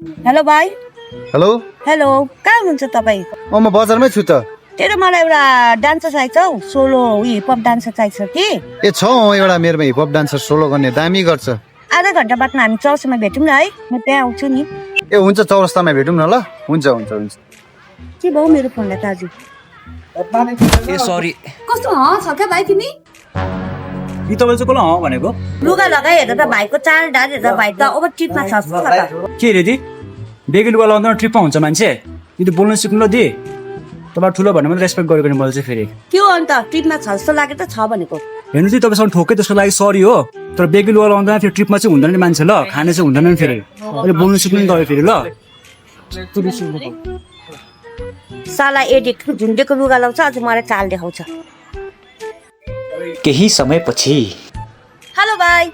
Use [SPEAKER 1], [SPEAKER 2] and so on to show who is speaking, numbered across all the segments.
[SPEAKER 1] Hello भाइ।
[SPEAKER 2] Hello
[SPEAKER 1] hello, कहाँ हुनुहुन्छ तपाईँ?
[SPEAKER 2] म बजारमै छु त।
[SPEAKER 1] तेरो मलाई एउटा डान्सर चाहिन्छ हौ, सोलो हिपहप डान्सर चाहिन्छ कि।
[SPEAKER 2] ए छ एउटा मेरोमा हिपहप डान्सर सोलो गर्ने दामी गर्छ।
[SPEAKER 1] आधा घन्टा बादमा हामी चौरस्तामा भेटौँ न है, म त्यहाँ आउँछु नि।
[SPEAKER 2] ए हुन्छ चौरस्तामा भेटौँ न ल। हुन्छ हुन्छ हुन्छ।
[SPEAKER 1] के भयो मेरो फोनलाई त आज?
[SPEAKER 3] ए सरी
[SPEAKER 1] कस्तो छ क्या भाइ तिमी?
[SPEAKER 3] यी तपाईँ चाहिँ कसलाई भनेको
[SPEAKER 1] लुगा लगाइ हेर्दा त भाइको चाल ढाल हेर्दा भाइ त ओभर ट्रिपमा छ जस्तो छ त।
[SPEAKER 3] के रे दि बेगी लुगा लाउँदा ट्रिपमा हुन्छ मान्छे यो त बोल्नु सिक्नु ल दि तपाईँ ठुलो भन्ने मात्रै रेस्पेक्ट गरेको नि मैले चाहिँ फेरि
[SPEAKER 1] के हो अन्त ट्रिपमा छ जस्तो लाग्यो त छ भनेको।
[SPEAKER 3] हेर्नु चाहिँ तपाईँसँग ठोकै त्यसको लागि सरी हो तर बेगी लुगा लाउँदा फेरि ट्रिपमा चाहिँ हुँदैन नि मान्छे ल खाने चाहिँ हुँदैन नि फेरि अहिले बोल्नु सिक्नु नि तपाईँ फेरि ल
[SPEAKER 1] साला एडिट झुन्डेको लुगा लाउँछ अझ मलाई चाल देखाउँछ।
[SPEAKER 4] केही समयपछि
[SPEAKER 1] हेलो भाइ।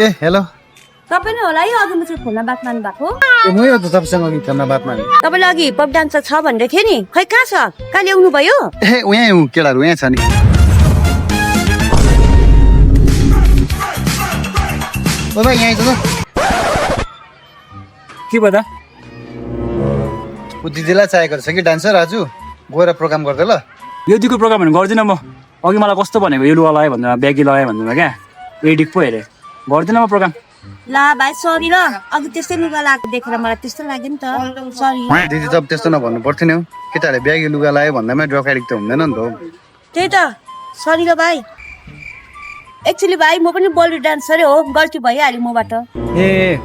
[SPEAKER 2] ए हेलो।
[SPEAKER 1] तपाईँ नै होला है अघि म चाहिँ फोनमा बात मार्नु भएको?
[SPEAKER 2] ए मै हो त तपाईँसँग अघि फोनमा बात मार्ने।
[SPEAKER 1] तपाईँले अघि हिपहप डान्सर छ भनेर थियो नि, खै कहाँ छ? कहाँ ल्याउनु भयो?
[SPEAKER 2] ए उहाँ हुँ केटाहरू यहाँ छ नि। ओ भाइ यहाँ आइज त।
[SPEAKER 3] के भयो त
[SPEAKER 2] ऊ दिदीलाई चाहिएको रहेछ कि डान्सर आज गएर प्रोग्राम गर्दै ल।
[SPEAKER 3] यो दिको प्रोग्राम भने गर्दिनँ म अघि मलाई कस्तो भनेको यो लुगा लगायो भन्दा बेगी लगायो भन्दा क्या एडिट पो हेरेँ गर्दिनँ म प्रोग्राम।
[SPEAKER 1] ला भाइ सरी ल, अघि त्यस्तै लुगा लगाएको देखेर मलाई त्यस्तो लाग्यो नि त, सरी।
[SPEAKER 2] दिदी त त्यस्तो नभन्नु पर्थ्यो नि हौ। केटाहरूले ब्यागी लुगा लगायो भन्दामै ड्रग एडिक्ट त हुँदैन नि त हौ।
[SPEAKER 1] त्यही त सरी ल भाइ। एक्चुअली भाइ म पनि बलिउड डान्सरै हो, गल्ती भइहाल्यो मबाट।
[SPEAKER 3] ए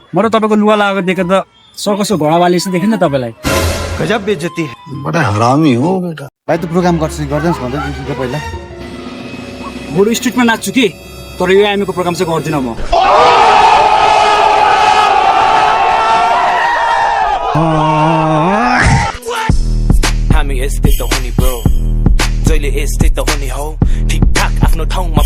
[SPEAKER 3] म त तपाईँको लुगा लगाएको देखेर त सर्कसको घोडावाली जस्तो देखेँ नि त तपाईँलाई।
[SPEAKER 2] गजब बेइज्जती बडा हरामी हो बेटा। भाइ त प्रोग्राम गर्छ गर्दैछ भन्दै दिदी त पहिला।
[SPEAKER 3] बरु स्ट्रिटमा नाच्छु कि तर यो आमीको प्रोग्राम चाहिँ गर्दिनँ म।
[SPEAKER 5] हामी यस्तै त हुने ब्रो जहिले यस्तै त हुने हो ठिकठाक आफ्नो ठाउँमा